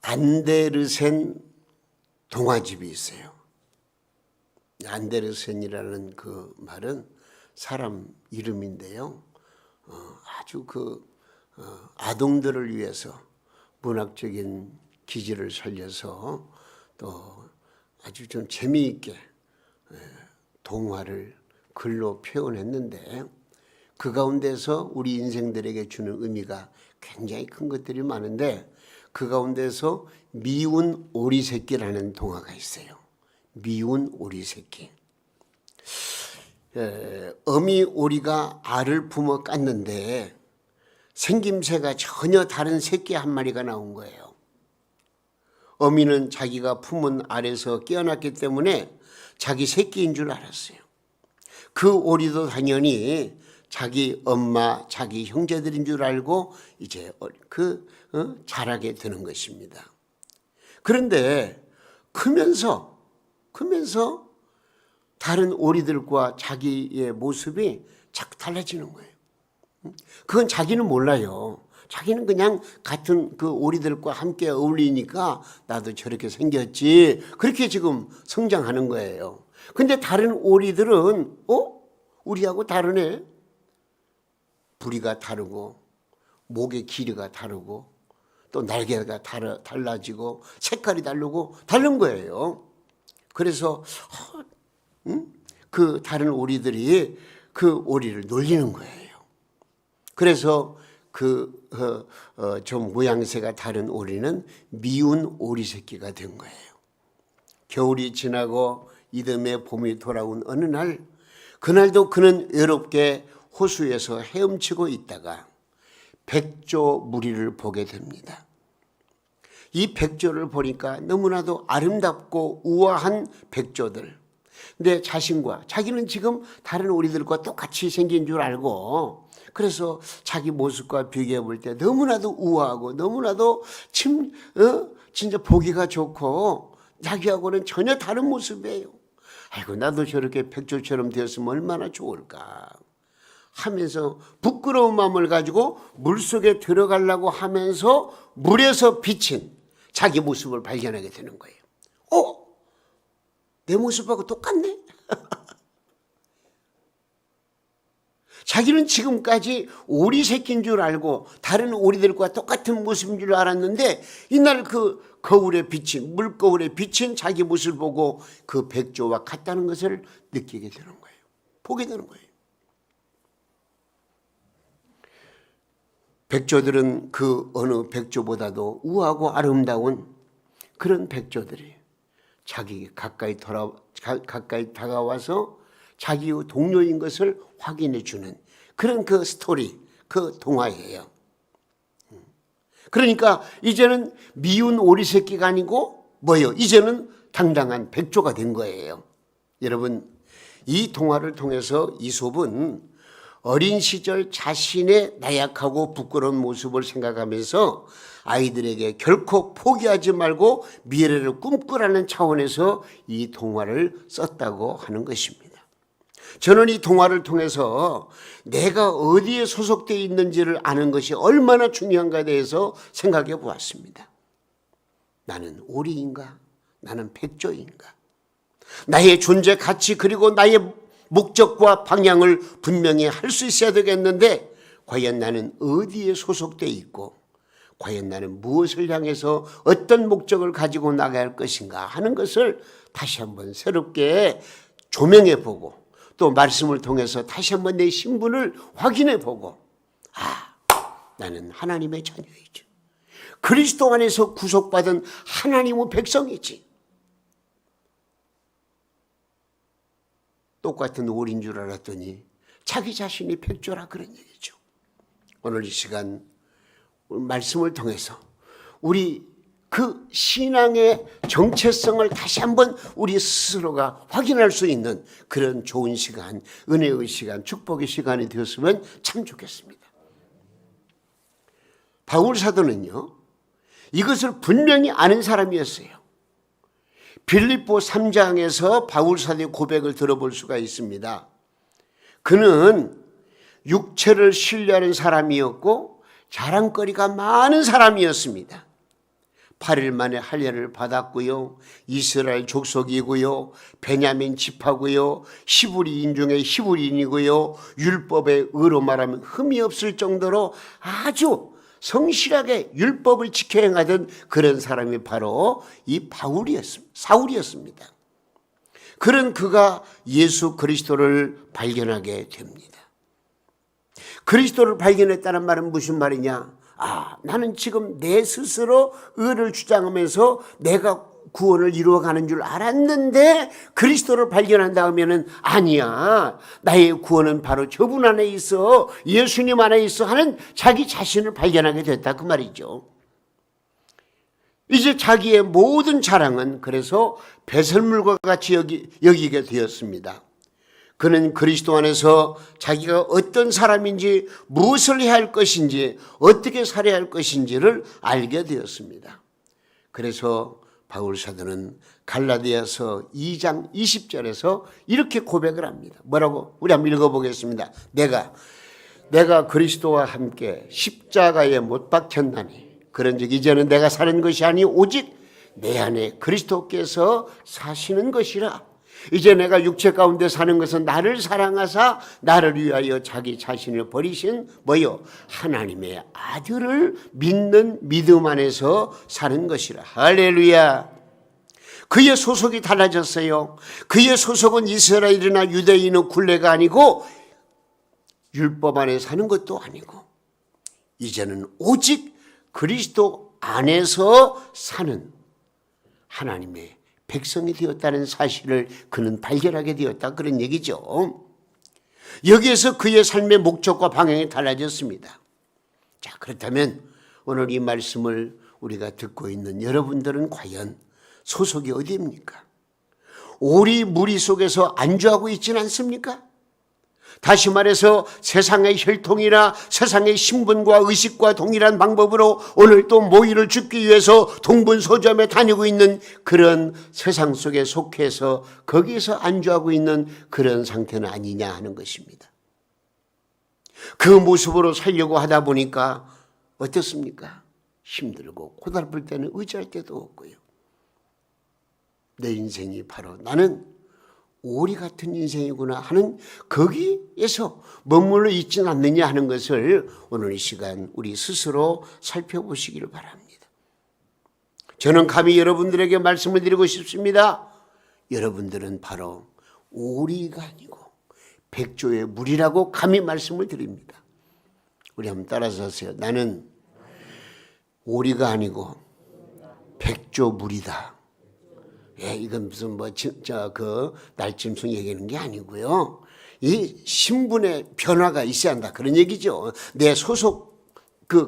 안데르센 동화집이 있어요. 안데르센이라는 그 말은 사람 이름인데요. 아주 아동들을 위해서 문학적인 기질을 살려서 또 아주 좀 재미있게 동화를 글로 표현했는데 그 가운데서 우리 인생들에게 주는 의미가 굉장히 큰 것들이 많은데 그 가운데서 미운 오리 새끼라는 동화가 있어요. 미운 오리 새끼. 어미 오리가 알을 품어 깠는데 생김새가 전혀 다른 새끼 한 마리가 나온 거예요. 어미는 자기가 품은 알에서 깨어났기 때문에 자기 새끼인 줄 알았어요. 그 오리도 당연히 자기 엄마, 자기 형제들인 줄 알고 이제 자라게 되는 것입니다. 그런데 크면서 다른 오리들과 자기의 모습이 자꾸 달라지는 거예요. 그건 자기는 몰라요. 자기는 그냥 같은 그 오리들과 함께 어울리니까 나도 저렇게 생겼지. 그렇게 지금 성장하는 거예요. 근데 다른 오리들은 우리하고 다르네. 부리가 다르고 목의 길이가 다르고 또 날개가 달라지고 색깔이 다른 거예요. 그래서 그 다른 오리들이 그 오리를 놀리는 거예요. 그래서 좀 모양새가 다른 오리는 미운 오리 새끼가 된 거예요. 겨울이 지나고 이듬해 봄이 돌아온 어느 날, 그날도 그는 외롭게 호수에서 헤엄치고 있다가 백조 무리를 보게 됩니다. 이 백조를 보니까 너무나도 아름답고 우아한 백조들. 근데 자기는 지금 다른 오리들과 똑같이 생긴 줄 알고 그래서 자기 모습과 비교해 볼 때 너무나도 우아하고 너무나도 진짜 보기가 좋고 자기하고는 전혀 다른 모습이에요. 아이고 나도 저렇게 백조처럼 되었으면 얼마나 좋을까 하면서 부끄러운 마음을 가지고 물속에 들어가려고 하면서 물에서 비친 자기 모습을 발견하게 되는 거예요. 내 모습하고 똑같네? 자기는 지금까지 오리 새끼인 줄 알고 다른 오리들과 똑같은 모습인 줄 알았는데 이날 그 물거울에 비친 자기 모습을 보고 그 백조와 같다는 것을 느끼게 되는 거예요. 보게 되는 거예요. 백조들은 그 어느 백조보다도 우아하고 아름다운 그런 백조들이 자기 가까이 다가와서 자기의 동료인 것을 확인해 주는 그런 그 스토리, 그 동화예요. 그러니까 이제는 미운 오리 새끼가 아니고 뭐예요? 이제는 당당한 백조가 된 거예요. 여러분, 이 동화를 통해서 이솝은 어린 시절 자신의 나약하고 부끄러운 모습을 생각하면서 아이들에게 결코 포기하지 말고 미래를 꿈꾸라는 차원에서 이 동화를 썼다고 하는 것입니다. 저는 이 동화를 통해서 내가 어디에 소속되어 있는지를 아는 것이 얼마나 중요한가에 대해서 생각해 보았습니다. 나는 오리인가? 나는 백조인가? 나의 존재 가치 그리고 나의 목적과 방향을 분명히 할 수 있어야 되겠는데 과연 나는 어디에 소속되어 있고 과연 나는 무엇을 향해서 어떤 목적을 가지고 나가야 할 것인가 하는 것을 다시 한번 새롭게 조명해 보고 또 말씀을 통해서 다시 한번 내 신분을 확인해 보고 나는 하나님의 자녀이지. 그리스도 안에서 구속받은 하나님의 백성이지. 똑같은 오리인 줄 알았더니 자기 자신이 백조라 그런 얘기죠. 오늘 이 시간 말씀을 통해서 우리 그 신앙의 정체성을 다시 한번 우리 스스로가 확인할 수 있는 그런 좋은 시간, 은혜의 시간, 축복의 시간이 되었으면 참 좋겠습니다. 바울 사도는요, 이것을 분명히 아는 사람이었어요. 빌립보 3장에서 바울 사도의 고백을 들어볼 수가 있습니다. 그는 육체를 신뢰하는 사람이었고 자랑거리가 많은 사람이었습니다. 8일 만에 할례를 받았고요. 이스라엘 족속이고요. 베냐민 지파고요. 히브리인 중에 히브리인이고요. 율법의 의로 말하면 흠이 없을 정도로 아주 성실하게 율법을 지켜 행하던 그런 사람이 바로 이 사울이었습니다. 그런 그가 예수 그리스도를 발견하게 됩니다. 그리스도를 발견했다는 말은 무슨 말이냐? 나는 지금 내 스스로 의를 주장하면서 내가 구원을 이루어가는 줄 알았는데 그리스도를 발견한 다음에는 아니야, 나의 구원은 바로 저분 안에 있어, 예수님 안에 있어 하는 자기 자신을 발견하게 됐다 그 말이죠. 이제 자기의 모든 자랑은 그래서 배설물과 같이 여기게 되었습니다. 그는 그리스도 안에서 자기가 어떤 사람인지, 무엇을 해야 할 것인지, 어떻게 살아야 할 것인지를 알게 되었습니다. 그래서 바울 사도는 갈라디아서 2장 20절에서 이렇게 고백을 합니다. 뭐라고? 우리 한번 읽어보겠습니다. 내가 그리스도와 함께 십자가에 못 박혔나니 그런즉 이제는 내가 사는 것이 아니 오직 내 안에 그리스도께서 사시는 것이라. 이제 내가 육체 가운데 사는 것은 나를 사랑하사 나를 위하여 자기 자신을 버리신 하나님의 아들을 믿는 믿음 안에서 사는 것이라. 할렐루야. 그의 소속이 달라졌어요. 그의 소속은 이스라엘이나 유대인의 굴레가 아니고 율법 안에 사는 것도 아니고 이제는 오직 그리스도 안에서 사는 하나님의 백성이 되었다는 사실을 그는 발견하게 되었다, 그런 얘기죠. 여기에서 그의 삶의 목적과 방향이 달라졌습니다. 자, 그렇다면 오늘 이 말씀을 우리가 듣고 있는 여러분들은 과연 소속이 어디입니까? 오리 무리 속에서 안주하고 있지는 않습니까? 다시 말해서 세상의 혈통이나 세상의 신분과 의식과 동일한 방법으로 오늘 또 모이를 줍기 위해서 동분서점에 다니고 있는 그런 세상 속에 속해서 거기에서 안주하고 있는 그런 상태는 아니냐 하는 것입니다. 그 모습으로 살려고 하다 보니까 어떻습니까? 힘들고 고달플 때는 의지할 때도 없고요. 내 인생이 바로 나는 오리 같은 인생이구나 하는 거기에서 머물러 있지는 않느냐 하는 것을 오늘 이 시간 우리 스스로 살펴보시기를 바랍니다. 저는 감히 여러분들에게 말씀을 드리고 싶습니다. 여러분들은 바로 오리가 아니고 백조의 물이라고 감히 말씀을 드립니다. 우리 한번 따라서 하세요. 나는 오리가 아니고 백조 물이다. 이건 무슨 날짐승 얘기하는 게 아니고요. 이 신분의 변화가 있어야 한다, 그런 얘기죠. 내 소속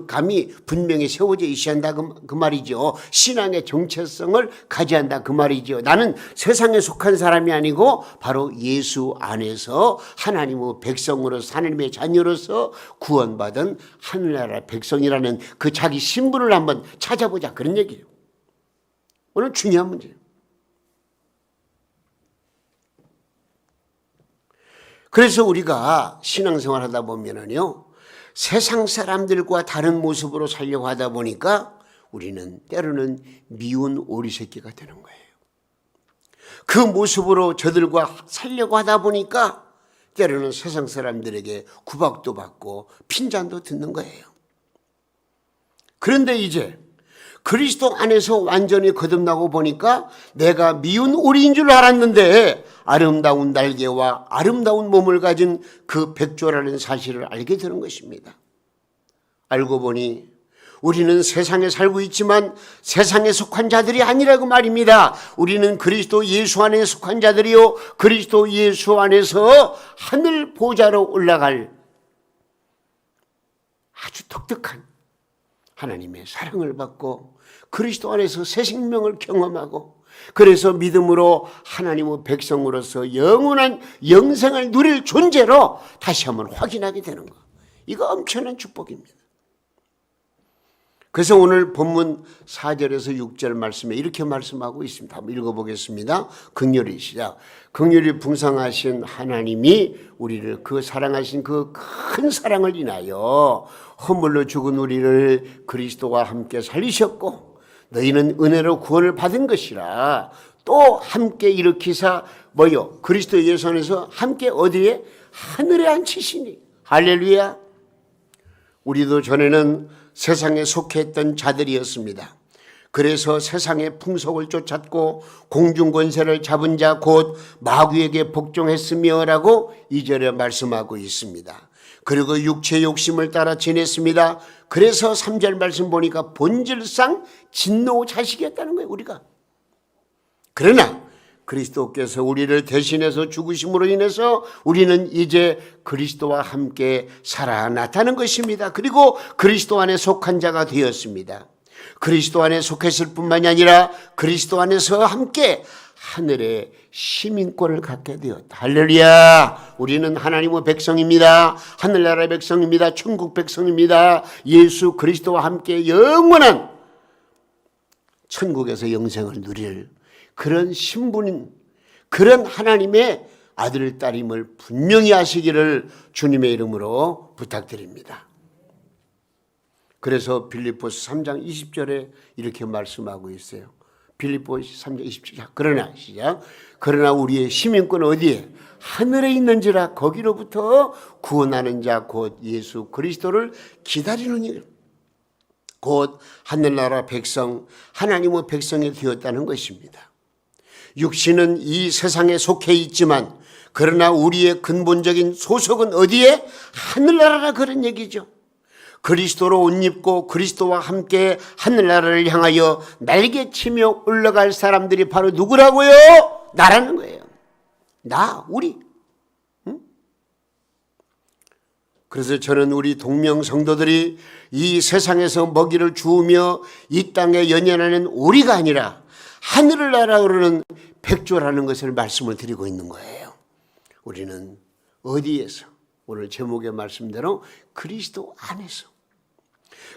감이 분명히 세워져 있어야 한다 그 말이죠. 신앙의 정체성을 가져야 한다 그 말이죠. 나는 세상에 속한 사람이 아니고 바로 예수 안에서 하나님의 백성으로서, 하나님의 자녀로서 구원받은 하늘나라 백성이라는 그 자기 신분을 한번 찾아보자, 그런 얘기예요. 오늘 중요한 문제예요. 그래서 우리가 신앙생활 하다 보면은요, 세상 사람들과 다른 모습으로 살려고 하다 보니까 우리는 때로는 미운 오리 새끼가 되는 거예요. 그 모습으로 저들과 살려고 하다 보니까 때로는 세상 사람들에게 구박도 받고 핀잔도 듣는 거예요. 그런데 이제 그리스도 안에서 완전히 거듭나고 보니까 내가 미운 오리인 줄 알았는데 아름다운 날개와 아름다운 몸을 가진 그 백조라는 사실을 알게 되는 것입니다. 알고 보니 우리는 세상에 살고 있지만 세상에 속한 자들이 아니라고 말입니다. 우리는 그리스도 예수 안에 속한 자들이요, 그리스도 예수 안에서 하늘 보좌로 올라갈 아주 독특한 하나님의 사랑을 받고 그리스도 안에서 새 생명을 경험하고 그래서 믿음으로 하나님의 백성으로서 영원한 영생을 누릴 존재로 다시 한번 확인하게 되는 것, 이거 엄청난 축복입니다. 그래서 오늘 본문 4절에서 6절 말씀에 이렇게 말씀하고 있습니다. 한번 읽어보겠습니다. 긍휼히 시작. 긍휼이 풍성하신 하나님이 우리를 그 사랑하신 그 큰 사랑을 인하여 허물로 죽은 우리를 그리스도와 함께 살리셨고 너희는 은혜로 구원을 받은 것이라 또 함께 일으키사 뭐요? 그리스도 예수 안에서 함께 어디에? 하늘에 앉히시니. 할렐루야. 우리도 전에는 세상에 속했던 자들이었습니다. 그래서 세상의 풍속을 쫓았고 공중권세를 잡은 자 곧 마귀에게 복종했으며 라고 2절에 말씀하고 있습니다. 그리고 육체의 욕심을 따라 지냈습니다. 그래서 3절 말씀 보니까 본질상 진노 자식이었다는 거예요, 우리가. 그러나 그리스도께서 우리를 대신해서 죽으심으로 인해서 우리는 이제 그리스도와 함께 살아났다는 것입니다. 그리고 그리스도 안에 속한 자가 되었습니다. 그리스도 안에 속했을 뿐만이 아니라 그리스도 안에서 함께 하늘의 시민권을 갖게 되었다. 할렐루야. 우리는 하나님의 백성입니다. 하늘나라의 백성입니다. 천국 백성입니다. 예수 그리스도와 함께 영원한 천국에서 영생을 누릴 그런 신분인, 그런 하나님의 아들 딸임을 분명히 아시기를 주님의 이름으로 부탁드립니다. 그래서 빌립보서 3장 20절에 이렇게 말씀하고 있어요. 빌립보서 3장 20절. 그러나 시작. 그러나 우리의 시민권은 어디에? 하늘에 있는지라 거기로부터 구원하는 자 곧 예수 그리스도를 기다리느니. 곧 하늘나라 백성, 하나님의 백성이 되었다는 것입니다. 육신은 이 세상에 속해 있지만 그러나 우리의 근본적인 소속은 어디에? 하늘나라라 그런 얘기죠. 그리스도로 옷 입고 그리스도와 함께 하늘나라를 향하여 날개치며 올라갈 사람들이 바로 누구라고요? 나라는 거예요. 나, 우리. 응? 그래서 저는 우리 동명 성도들이 이 세상에서 먹이를 주우며 이 땅에 연연하는 우리가 아니라 하늘을 나라 그러는 백조라는 것을 말씀을 드리고 있는 거예요. 우리는 어디에서? 오늘 제목의 말씀대로 그리스도 안에서,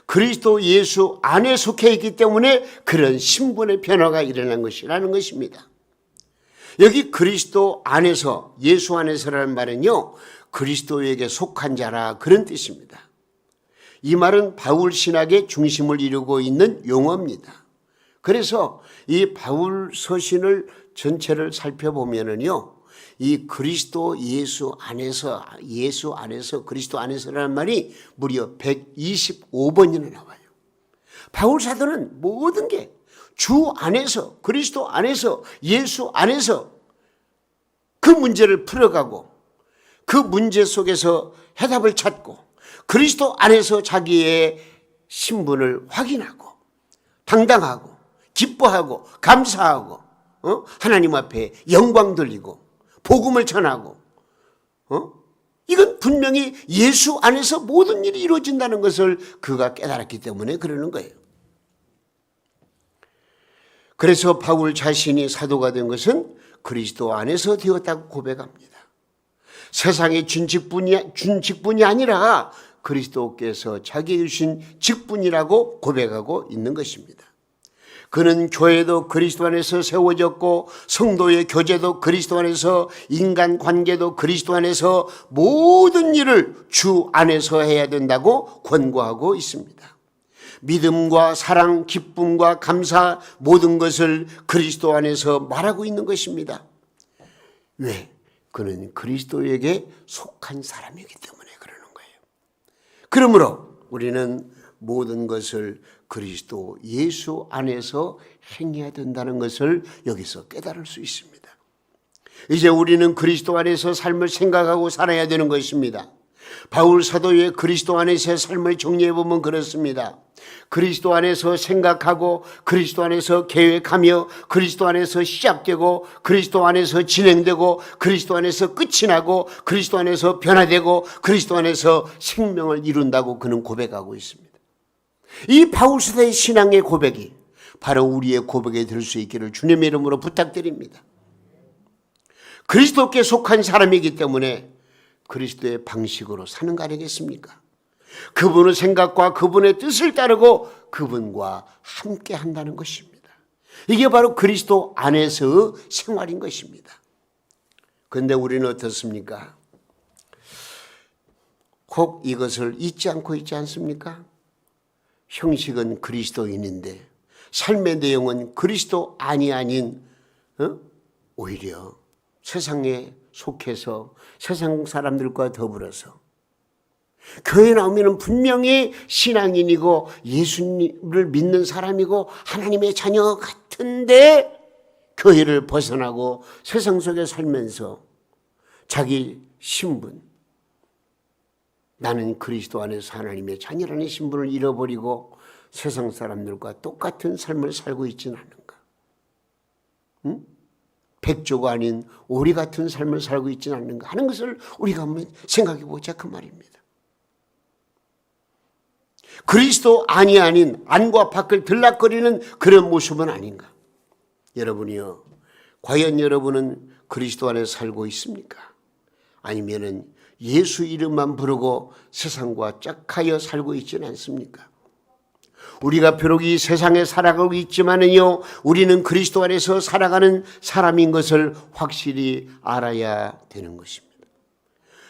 그리스도 예수 안에 속해 있기 때문에 그런 신분의 변화가 일어난 것이라는 것입니다. 여기 그리스도 안에서, 예수 안에서라는 말은요, 그리스도에게 속한 자라 그런 뜻입니다. 이 말은 바울 신학의 중심을 이루고 있는 용어입니다. 그래서 이 바울 서신을 전체를 살펴보면은요, 이 그리스도 예수 안에서 그리스도 안에서라는 말이 무려 125번이나 나와요. 바울 사도는 모든 게 주 안에서, 그리스도 안에서, 예수 안에서 그 문제를 풀어가고 그 문제 속에서 해답을 찾고 그리스도 안에서 자기의 신분을 확인하고 당당하고 기뻐하고 감사하고 하나님 앞에 영광 돌리고 복음을 전하고 이건 분명히 예수 안에서 모든 일이 이루어진다는 것을 그가 깨달았기 때문에 그러는 거예요. 그래서 바울 자신이 사도가 된 것은 그리스도 안에서 되었다고 고백합니다. 세상의 준 직분이 아니라 그리스도께서 자기에게 주신 직분이라고 고백하고 있는 것입니다. 그는 교회도 그리스도 안에서 세워졌고 성도의 교제도 그리스도 안에서, 인간관계도 그리스도 안에서 모든 일을 주 안에서 해야 된다고 권고하고 있습니다. 믿음과 사랑, 기쁨과 감사 모든 것을 그리스도 안에서 말하고 있는 것입니다. 왜? 그는 그리스도에게 속한 사람이기 때문에 그러는 거예요. 그러므로 우리는 모든 것을 그리스도 예수 안에서 행해야 된다는 것을 여기서 깨달을 수 있습니다. 이제 우리는 그리스도 안에서 삶을 생각하고 살아야 되는 것입니다. 바울 사도의 그리스도 안에서의 삶을 정리해 보면 그렇습니다. 그리스도 안에서 생각하고 그리스도 안에서 계획하며 그리스도 안에서 시작되고 그리스도 안에서 진행되고 그리스도 안에서 끝이 나고 그리스도 안에서 변화되고 그리스도 안에서 생명을 이룬다고 그는 고백하고 있습니다. 이 바울 사도의 신앙의 고백이 바로 우리의 고백이 될 수 있기를 주님의 이름으로 부탁드립니다. 그리스도께 속한 사람이기 때문에 그리스도의 방식으로 사는 거 아니겠습니까? 그분의 생각과 그분의 뜻을 따르고 그분과 함께 한다는 것입니다. 이게 바로 그리스도 안에서 생활인 것입니다. 그런데 우리는 어떻습니까? 꼭 이것을 잊지 않고 있지 않습니까? 형식은 그리스도인인데 삶의 내용은 그리스도 아닌 오히려 세상에 속해서 세상 사람들과 더불어서 교회 나오면 분명히 신앙인이고 예수님을 믿는 사람이고 하나님의 자녀 같은데 교회를 벗어나고 세상 속에 살면서 자기 신분, 나는 그리스도 안에서 하나님의 자녀라는 신분을 잃어버리고 세상 사람들과 똑같은 삶을 살고 있지는 않은가? 응? 백조가 아닌 오리 같은 삶을 살고 있지는 않는가 하는 것을 우리가 한번 생각해 보자 그 말입니다. 그리스도 아닌 안과 밖을 들락거리는 그런 모습은 아닌가? 여러분이요, 과연 여러분은 그리스도 안에 살고 있습니까? 아니면은 예수 이름만 부르고 세상과 짝하여 살고 있지는 않습니까? 우리가 비록 이 세상에 살아가고 있지만은요, 우리는 그리스도 안에서 살아가는 사람인 것을 확실히 알아야 되는 것입니다.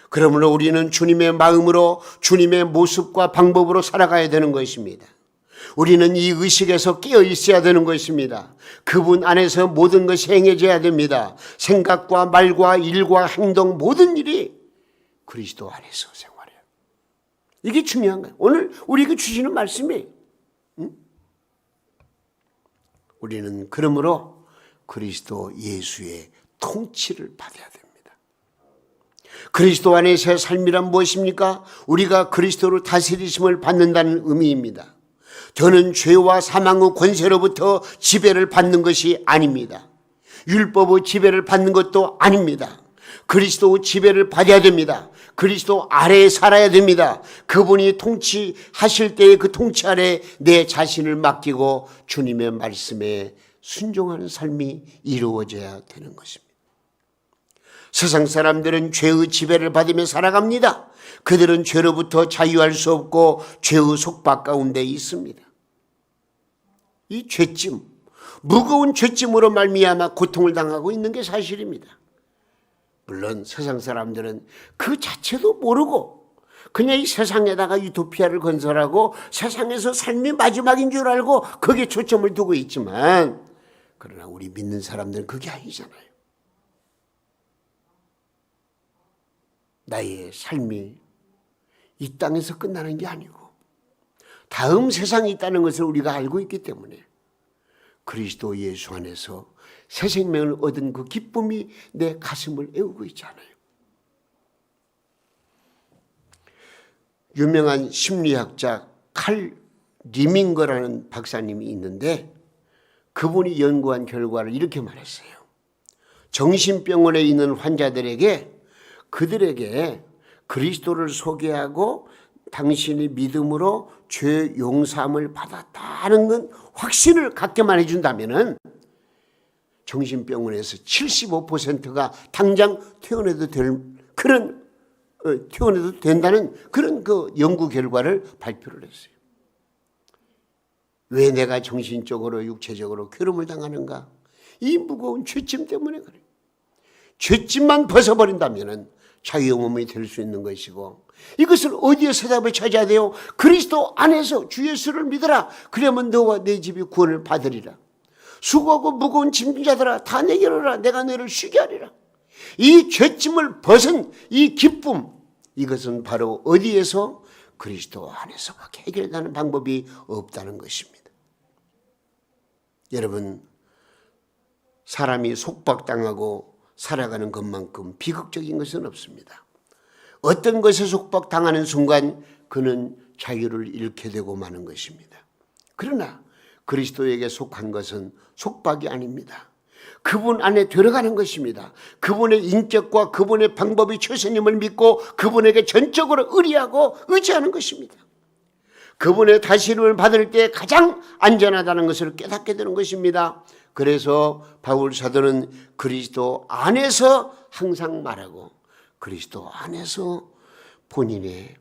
그러므로 우리는 주님의 마음으로 주님의 모습과 방법으로 살아가야 되는 것입니다. 우리는 이 의식에서 깨어 있어야 되는 것입니다. 그분 안에서 모든 것이 행해져야 됩니다. 생각과 말과 일과 행동 모든 일이 그리스도 안에서 생활해요. 이게 중요한 거예요. 오늘 우리에게 주시는 말씀이 우리는 그러므로 그리스도 예수의 통치를 받아야 됩니다. 그리스도 안에서의 삶이란 무엇입니까? 우리가 그리스도로 다스리심을 받는다는 의미입니다. 저는 죄와 사망의 권세로부터 지배를 받는 것이 아닙니다. 율법의 지배를 받는 것도 아닙니다. 그리스도의 지배를 받아야 됩니다. 그리스도 아래에 살아야 됩니다. 그분이 통치하실 때의 그 통치 아래 내 자신을 맡기고 주님의 말씀에 순종하는 삶이 이루어져야 되는 것입니다. 세상 사람들은 죄의 지배를 받으며 살아갑니다. 그들은 죄로부터 자유할 수 없고 죄의 속박 가운데 있습니다. 이 죄짐, 무거운 죄짐으로 말미암아 고통을 당하고 있는 게 사실입니다. 물론 세상 사람들은 그 자체도 모르고 그냥 이 세상에다가 유토피아를 건설하고 세상에서 삶이 마지막인 줄 알고 거기에 초점을 두고 있지만, 그러나 우리 믿는 사람들은 그게 아니잖아요. 나의 삶이 이 땅에서 끝나는 게 아니고 다음 세상이 있다는 것을 우리가 알고 있기 때문에 그리스도 예수 안에서 새 생명을 얻은 그 기쁨이 내 가슴을 애우고 있잖아요. 유명한 심리학자 칼 리밍거라는 박사님이 있는데 그분이 연구한 결과를 이렇게 말했어요. 정신병원에 있는 환자들에게 그들에게 그리스도를 소개하고 당신이 믿음으로 죄 용서함을 받았다는 건 확신을 갖게만 해준다면은 정신병원에서 75%가 당장 퇴원해도 된다는 그런 그 연구 결과를 발표를 했어요. 왜 내가 정신적으로 육체적으로 괴로움을 당하는가? 이 무거운 죄짐 때문에 그래요. 죄짐만 벗어버린다면은 자유영혼이 될 수 있는 것이고, 이것을 어디에서 답을 찾아야 돼요? 그리스도 안에서 주 예수를 믿어라. 그러면 너와 내 집이 구원을 받으리라. 수고하고 무거운 짐진 자들아 다 내게로 오라. 내가 너를 쉬게 하리라. 이 죄짐을 벗은 이 기쁨, 이것은 바로 어디에서? 그리스도 안에서밖에 해결되는 방법이 없다는 것입니다. 여러분, 사람이 속박당하고 살아가는 것만큼 비극적인 것은 없습니다. 어떤 것에 속박당하는 순간 그는 자유를 잃게 되고 마는 것입니다. 그러나 그리스도에게 속한 것은 속박이 아닙니다. 그분 안에 들어가는 것입니다. 그분의 인격과 그분의 방법이 최선임을 믿고 그분에게 전적으로 의리하고 의지하는 것입니다. 그분의 다스림을 받을 때 가장 안전하다는 것을 깨닫게 되는 것입니다. 그래서 바울 사도는 그리스도 안에서 항상 말하고 그리스도 안에서 본인의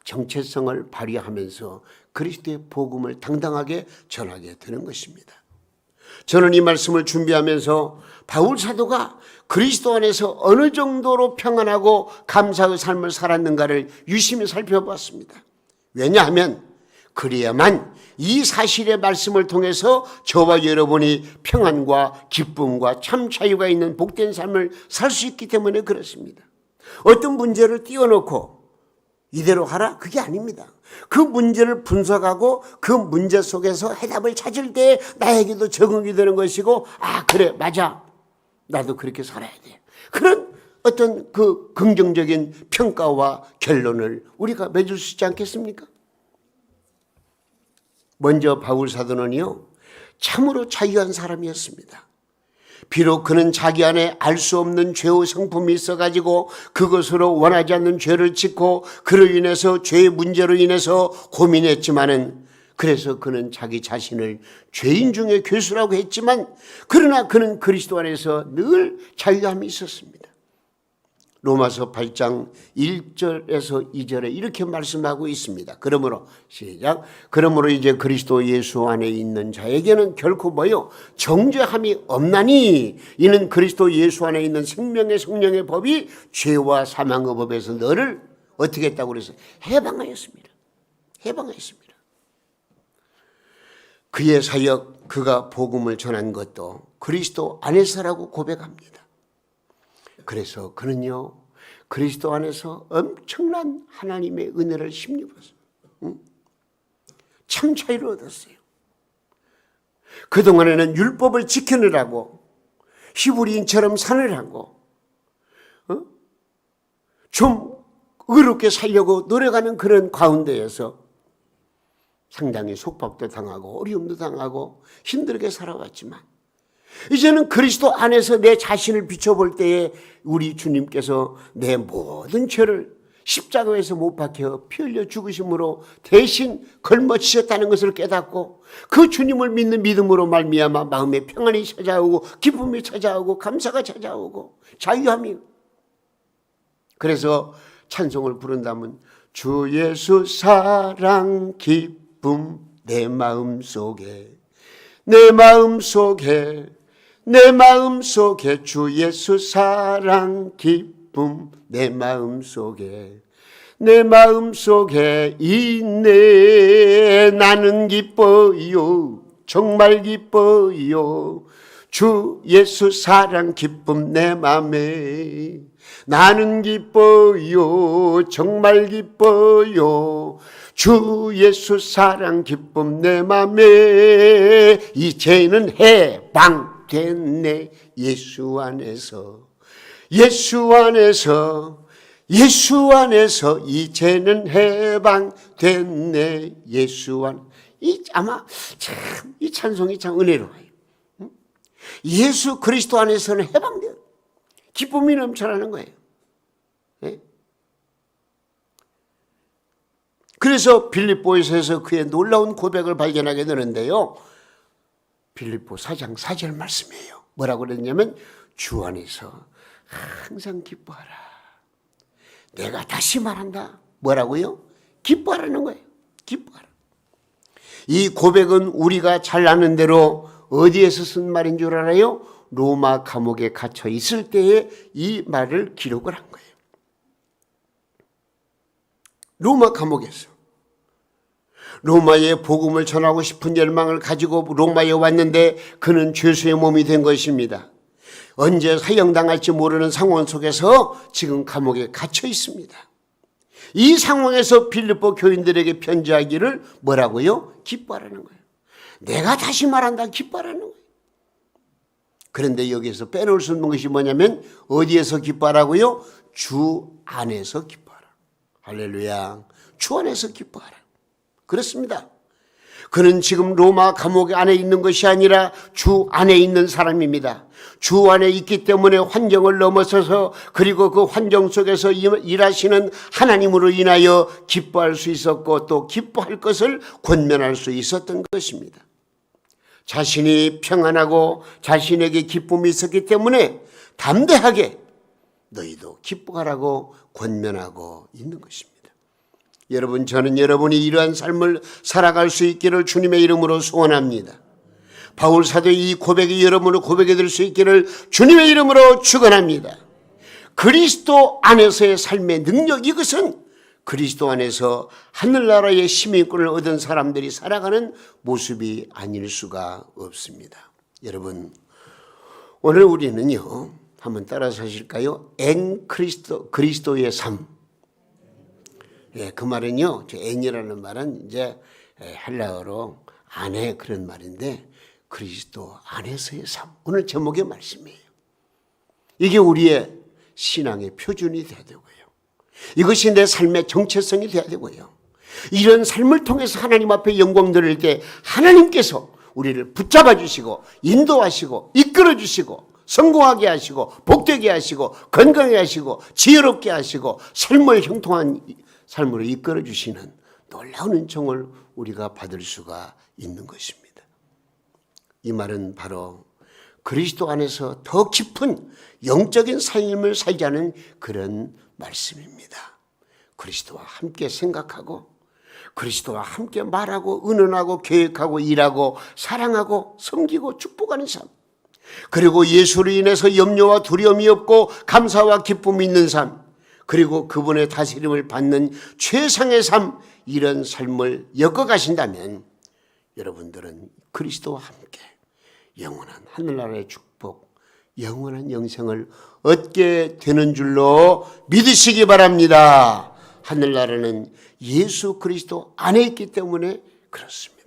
정체성을 발휘하면서 그리스도의 복음을 당당하게 전하게 되는 것입니다. 저는 이 말씀을 준비하면서 바울 사도가 그리스도 안에서 어느 정도로 평안하고 감사의 삶을 살았는가를 유심히 살펴봤습니다. 왜냐하면 그래야만 이 사실의 말씀을 통해서 저와 여러분이 평안과 기쁨과 참 자유가 있는 복된 삶을 살 수 있기 때문에 그렇습니다. 어떤 문제를 띄워놓고 이대로 하라? 그게 아닙니다. 그 문제를 분석하고 그 문제 속에서 해답을 찾을 때 나에게도 적응이 되는 것이고, 아, 그래, 맞아. 나도 그렇게 살아야 돼. 그런 어떤 그 긍정적인 평가와 결론을 우리가 맺을 수 있지 않겠습니까? 먼저 바울 사도는요, 참으로 자유한 사람이었습니다. 비록 그는 자기 안에 알 수 없는 죄의 성품이 있어가지고 그것으로 원하지 않는 죄를 짓고 그로 인해서 죄의 문제로 인해서 고민했지만은, 그래서 그는 자기 자신을 죄인 중에 괴수라고 했지만, 그러나 그는 그리스도 안에서 늘 자유함이 있었습니다. 로마서 8장 1절에서 2절에 이렇게 말씀하고 있습니다. 그러므로 시작. 그러므로 이제 그리스도 예수 안에 있는 자에게는 결코 뭐요? 정죄함이 없나니 이는 그리스도 예수 안에 있는 생명의 성령의 법이 죄와 사망의 법에서 너를 어떻게 했다고 그래서 해방하였습니다. 해방하였습니다. 그의 사역, 그가 복음을 전한 것도 그리스도 안에서라고 고백합니다. 그래서 그는요, 그리스도 안에서 엄청난 하나님의 은혜를 힘입었어요. 참 자유를 얻었어요. 그동안에는 율법을 지키느라고 히브리인처럼 사느라고 좀 의롭게 살려고 노력하는 그런 가운데에서 상당히 속박도 당하고 어려움도 당하고 힘들게 살아왔지만, 이제는 그리스도 안에서 내 자신을 비춰볼 때에 우리 주님께서 내 모든 죄를 십자가에서 못 박혀 피 흘려 죽으심으로 대신 걸머지셨다는 것을 깨닫고, 그 주님을 믿는 믿음으로 말미암아 마음에 평안이 찾아오고 기쁨이 찾아오고 감사가 찾아오고 자유함이. 그래서 찬송을 부른다면 주 예수 사랑 기쁨 내 마음속에 내 마음속에 내 마음속에 주 예수 사랑 기쁨 내 마음속에 내 마음속에 있네. 나는 기뻐요 정말 기뻐요 주 예수 사랑 기쁨 내 맘에. 나는 기뻐요 정말 기뻐요 주 예수 사랑 기쁨 내 맘에. 이제는 해방됐네 예수 안에서 예수 안에서 예수 안에서 이제는 해방됐네 예수 안. 아마 참 이 찬송이 참 은혜로워요. 예수 그리스도 안에서는 해방돼요. 기쁨이 넘쳐나는 거예요. 네? 그래서 빌립보에서 그의 놀라운 고백을 발견하게 되는데요. 빌립보 4장 4절 말씀이에요. 뭐라고 그랬냐면 주 안에서 항상 기뻐하라. 내가 다시 말한다. 뭐라고요? 기뻐하라는 거예요. 기뻐하라. 이 고백은 우리가 잘 아는 대로 어디에서 쓴 말인 줄 알아요? 로마 감옥에 갇혀 있을 때에 이 말을 기록을 한 거예요. 로마 감옥에서 로마에 복음을 전하고 싶은 열망을 가지고 로마에 왔는데 그는 죄수의 몸이 된 것입니다. 언제 사형당할지 모르는 상황 속에서 지금 감옥에 갇혀 있습니다. 이 상황에서 빌립보 교인들에게 편지하기를 뭐라고요? 기뻐하라는 거예요. 내가 다시 말한다. 기뻐하라는 거예요. 그런데 여기에서 빼놓을 수 없는 것이 뭐냐면 어디에서 기뻐하라고요? 주 안에서 기뻐하라. 할렐루야. 주 안에서 기뻐하라. 그렇습니다. 그는 지금 로마 감옥 안에 있는 것이 아니라 주 안에 있는 사람입니다. 주 안에 있기 때문에 환경을 넘어서서 그리고 그 환경 속에서 일하시는 하나님으로 인하여 기뻐할 수 있었고 또 기뻐할 것을 권면할 수 있었던 것입니다. 자신이 평안하고 자신에게 기쁨이 있었기 때문에 담대하게 너희도 기뻐하라고 권면하고 있는 것입니다. 여러분, 저는 여러분이 이러한 삶을 살아갈 수 있기를 주님의 이름으로 소원합니다. 바울 사도의 이 고백이 여러분의 고백이 될 수 있기를 주님의 이름으로 축원합니다. 그리스도 안에서의 삶의 능력, 이것은 그리스도 안에서 하늘나라의 시민권을 얻은 사람들이 살아가는 모습이 아닐 수가 없습니다. 여러분, 오늘 우리는요, 한번 따라서 하실까요? 그리스도의 삶. 예, 그 말은요, 엔이라는 말은 이제 헬라어로 안에 그런 말인데, 그리스도 안에서의 삶. 오늘 제목의 말씀이에요. 이게 우리의 신앙의 표준이 돼야 되고요. 이것이 내 삶의 정체성이 돼야 되고요. 이런 삶을 통해서 하나님 앞에 영광 드릴 때 하나님께서 우리를 붙잡아 주시고 인도하시고 이끌어 주시고 성공하게 하시고 복되게 하시고 건강하게 하시고 지혜롭게 하시고 삶을 형통한 삶으로 이끌어 주시는 놀라운 은총을 우리가 받을 수가 있는 것입니다. 이 말은 바로 그리스도 안에서 더 깊은 영적인 삶을 살자는 그런 말씀입니다. 그리스도와 함께 생각하고 그리스도와 함께 말하고 의논하고 계획하고 일하고 사랑하고 섬기고 축복하는 삶, 그리고 예수로 인해서 염려와 두려움이 없고 감사와 기쁨이 있는 삶, 그리고 그분의 다스림을 받는 최상의 삶, 이런 삶을 엮어가신다면 여러분들은 그리스도와 함께 영원한 하늘나라의 축복, 영원한 영생을 얻게 되는 줄로 믿으시기 바랍니다. 하늘나라는 예수 그리스도 안에 있기 때문에 그렇습니다.